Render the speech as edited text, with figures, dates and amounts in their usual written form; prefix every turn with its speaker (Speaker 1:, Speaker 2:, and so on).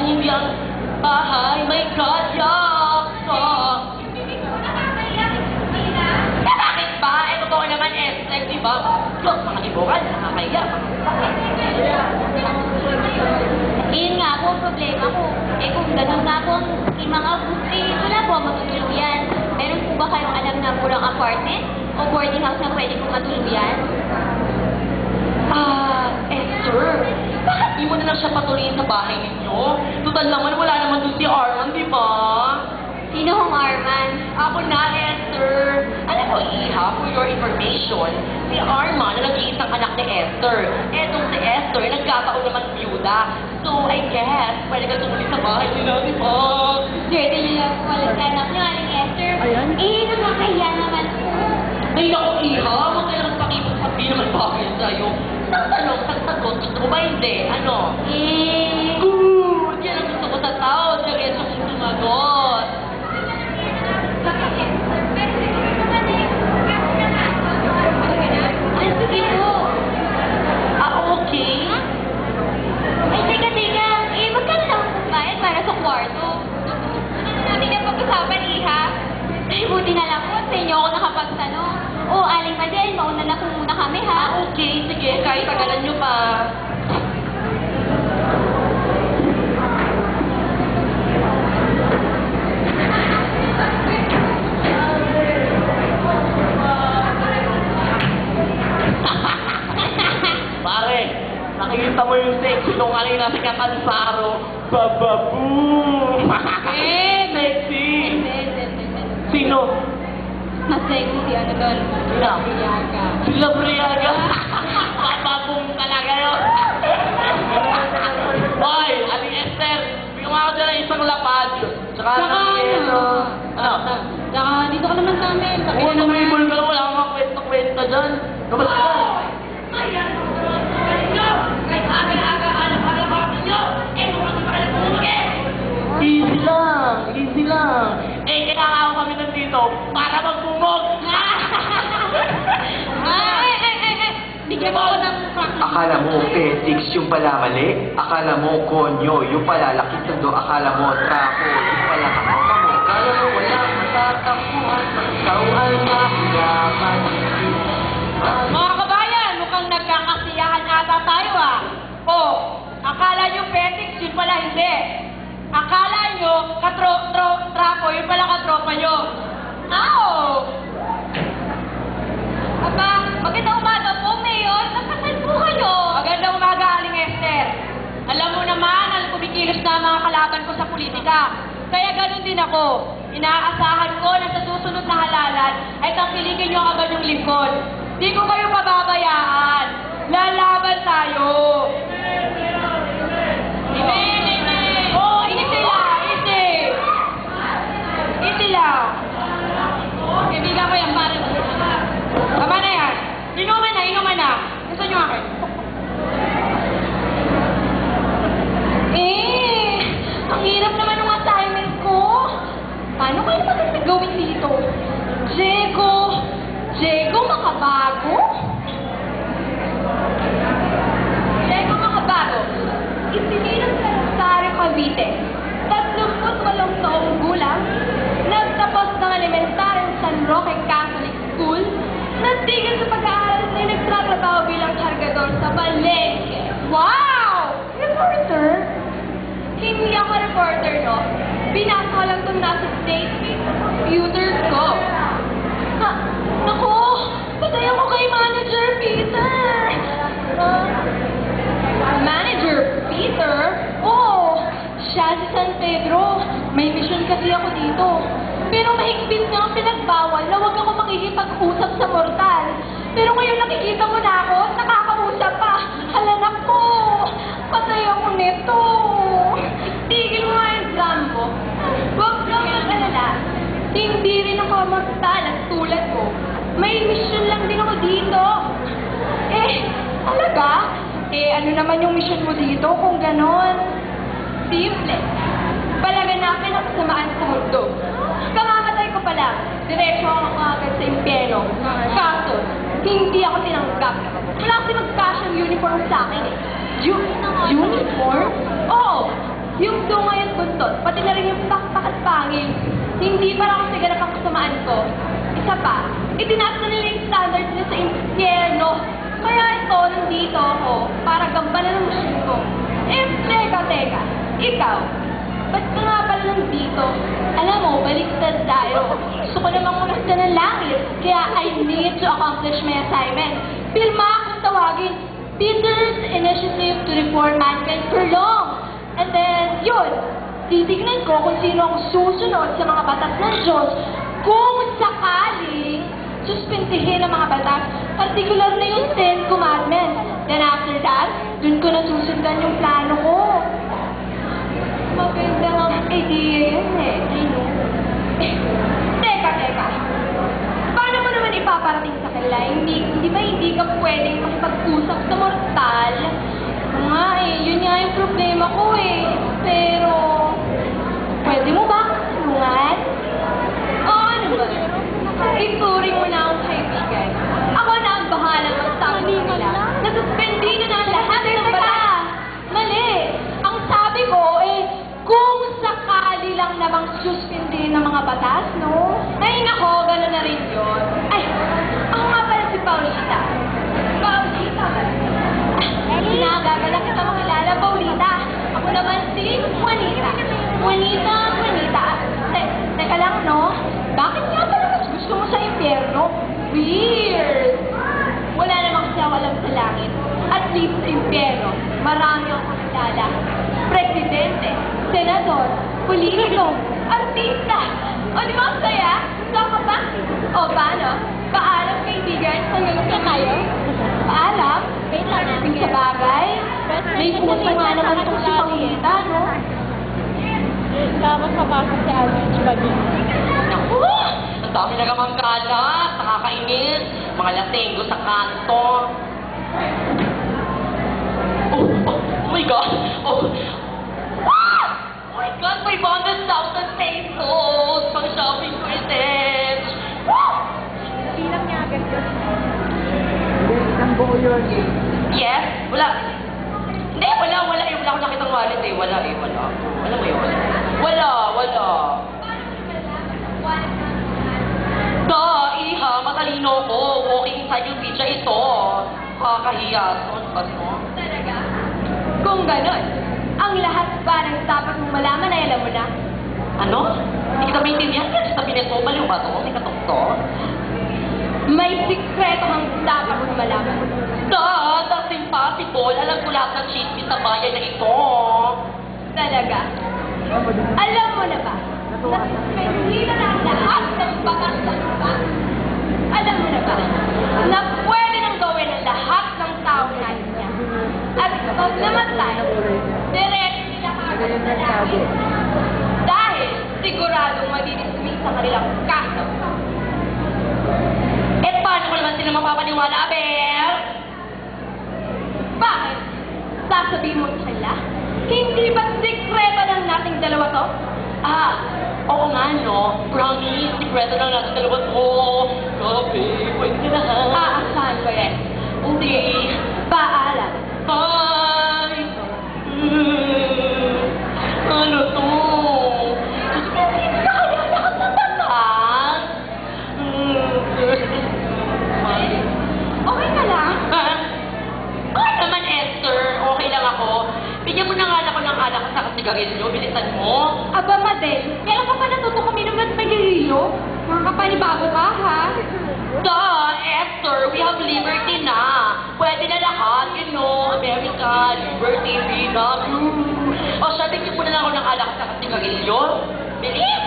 Speaker 1: hindi ang bahay. My God, yuck! Bakit ba? Eh, totoo naman, like, di ba? Look, mga iboran, nakakaya.
Speaker 2: Yun nga po ang problema ko. Eh kung ganun nga po ang mga buti, wala po ang matutuluyan. Meron po ba kayong alam na murang apartment o boarding house na pwede kong matuluyan?
Speaker 1: Esther, bakit di mo na lang siya patuloyin sa bahay ninyo? Total naman, wala naman doon si Arman, di ba?
Speaker 2: Sino hong Arman?
Speaker 1: Ako na, Esther. Alam mo, Iha, for your information, si Arman na nag-iisang anak ni Esther. Etong si Esther, nagkataon naman byuda. So, I guess, pwede ka tumuli sa bahay nila, di ba?
Speaker 2: Dirty nyo lang po walang anak nyo, Aling Esther.
Speaker 1: Ayan.
Speaker 2: Eh, nakakahiya naman po.
Speaker 1: Ay, naku, Iha, huwag ka lang pakipag sabi naman bakit sa'yo. Ang tanong, sagot, gusto mo ba hindi? Ano?
Speaker 2: Eh...
Speaker 1: Good! Yan ang gusto ko sa tao. Diretso kong sumagot.
Speaker 2: Ay, sige po.
Speaker 1: Okay?
Speaker 2: Ay, teka. Eh, magkano lang po bayad para sa kwarto? Ano natin ang pag-usapan, Iha? Ay, buti na lang po. Sa inyo ako nakapagtanong. O, Aling Madel, mauna na po muna kami, ha?
Speaker 1: Okay, sige. Kahit tagalan nyo pa. Pare, nakikita mo yung sexy nung kanina si Katansaro. Bababoom! Sexy! Sino?
Speaker 2: Mas sexy si ano doon?
Speaker 1: Sila.
Speaker 2: Biyaga.
Speaker 1: Sila Briaga. Bababoom talaga yun. Hoy, Aling Esther, bigyan mo ako dyan ng isang lapad. Tsaka
Speaker 2: ano?
Speaker 1: Ano?
Speaker 2: Saka, dito ka naman sa amin.
Speaker 1: Oo, tumibol ka lang. Wala kang kwenta-kwenta dyan. Kamusta ka? Easy lang. Eh, kailangan kami nandito para magbungog.
Speaker 2: Bigyan mo ako ng practice.
Speaker 3: Akala mo petix yung pala mali? Akala mo konyo yung pala laki sundo? Akala mo trapo yung pala kakama mo? Akala mo walang matatakbuhan pag ikaw ay mahirapan?
Speaker 1: Mga kabayan, mukhang nagkakasiyahan ata tayo Oh, akala nyo petix, yun pala hindi. Akala nyo trapo, yun pala katropa nyo.
Speaker 2: Aba, magandang umaga po, Mayor. Nagkasal po kayo.
Speaker 1: Magandang umaga, Aling Esther. Alam mo naman, kumikilos na ang mga kalaban ko sa politika. Kaya ganun din ako. Inaasahan ko na sa susunod na halalan ay tangkilikin nyo agad yung lingkod. Di ko kayo pababayaan. Lalaban tayo. Oh, easy lang. Kaibigan ko yan, pare. Tama na yan. Inuman na. Gusto nyo akin?
Speaker 2: Ang hirap naman ng assignment ko. Paano kayo maganda gawin dito? Diego Makabago? Isinilang sa Rosario, Cavite. 38 taong gulang. Nagtapos ng elementaryong San Roque Catholic School. Nagtigil sa pag-aaral at nagtratrabaho bilang kargador sa Balengke. Wow! Reporter? Hindi ako reporter, no? Binasa ko lang itong nasa database sa computer ko. Naku! Patayan ko kay Manager Peter! Manager Peter? Oo! Siya si San Pedro. May mission kasi ako dito. Pero mahigpit nga ang pinagbawal na huwag ako makikipag-usap sa mortal. Pero ngayon nakikita mo na ako at nakakausap pa. Halanak ko! Patay ako nito! Tigil mo nga yung exam mo. Huwag kang mag-alala. Hindi rin ako magtalag tulad ko. May mission lang din ako dito. Talaga? Ano naman yung mission mo dito kung ganon? Simple. Palaganapin ang kasamaan sa mundo. Kamamatay ko pala. Diretso ako agad sa impyerno. Kaso, hindi ako tinanggap. Wala kasi mag-fashion uniform sa akin eh. Uniform? Oo. Yung hindi pa ako sigarap ang kasamaan ko. Isa pa, itinaas na nila yung standards nila sa impyerno. Kaya ito, nandito ako para gampanan ang mission ko. Teka, ikaw, ba't ka nga pala nandito? Alam mo, baliktad tayo. Gusto ko namang umasta ng langit, kaya I need to accomplish my assignment. Pilma akong tawagin, Peter's Initiative to Reform Mankind for Long. And then, yun, titignan ko kung sino ang susunod sa mga batas ng Diyos kung sakaling suspindihin ang mga batas, particular na yung 10 Commandments. Then after that, dun ko nasusundan yung plano ko. Magandang idea yan eh. Teka. Paano mo naman ipaparating sa kanila? Hindi ka pwedeng makipag-usap sa mortal? Nga eh, yun nga yung problema ko eh. Pero, pwede mo ba tulungan? O ano ba? Ituring mo na akong kaibigan. Ako na ang bahala magsabi sa kanila. Nasuspindi na ang lahat ng batas. Mali. Ang sabi ko eh, kung sakali lang namang suspindi ng mga batas, no? Ay nako, gano'n na rin yun. Ay, ako nga pala si Paulita. Paulita. Nagagala kita makilala, Paulita. Ako naman si Juanita. Juanita. Teka lang, no? Bakit nga pala mas gusto mo sa impyerno? Weird. Wala namang kasi ako alam sa langit. At least sa impyerno, marami akong kakilala. Presidente, senador, politiko, artista. O di ba ang saya? Gusto ka ba? O paano? Paalam kaibigan, hanggang sa tayo. Paalam? Kung sa bagay, may puso nga naman itong si Paulita, no?
Speaker 1: Tapos papasok si Alvin Chibagin.
Speaker 4: Naku! Ang dami na gamang kalat, nakakainis, mga latenggo sa kanto. Oh my God! Oh my God! 500,000 pesos! Pang shopping ko ito!
Speaker 2: Bilang niya agad yun.
Speaker 4: Yes? Wala. Hindi, wala. Wala akong nakitang wallet eh. Wala. Alam mo yun? Wala. Iha, matalino ko. Walking encyclopedia ito. Kakahiya. Ano ba ito?
Speaker 2: Talaga? Kung ganon, ang lahat ba ng dapat mong malaman ay alam mo na?
Speaker 4: Ano? Hindi kita maintindihan. Kaya sabi nito, baliw ba ito? May katokto?
Speaker 2: May sikreto ang dapat mong malaman.
Speaker 4: That's impossible. Alam ko lahat ng chismis sa bayan na ito.
Speaker 2: Talaga? Alam mo na ba? Nasuspendida na ang lahat ng batas sa lupa. Alam mo na ba? Na pwede nang gawin ang lahat ng taong nais niya. At pag namatay, diretso nila kagad sa langit. Dahil siguradong madidismiss sa kanilang kaso.
Speaker 4: Paano ko naman sila mapapaniwala, Abel?
Speaker 2: Bakit? Sasabihin mo sa kanila? Hindi ba sikreto ng nating dalawa to?
Speaker 4: Oo nga, no? Promise, sikreto lang natin dalawa to. Grabe, pwede na.
Speaker 2: Aasahan ko yan.
Speaker 4: Hindi.
Speaker 2: Paalam.
Speaker 4: Bye! Ano to? Suspended na kaya lahat ng batas?
Speaker 2: Okay ka lang?
Speaker 4: Okay naman, Esther. Okay lang ako. Bigyan mo na nga ako ng alak sa kasigarilyo. Bilisan mo.
Speaker 2: Aba, Madel, kailan ka pa natuto kami naman magigilyo? Makakapanibago ka, ha?
Speaker 4: Esther, we have liberty na. Pwede na lahat, you know. America, liberty, freedom. O siya, bigyan mo na lang ako ng alak sa kasigarilyo. Bilis!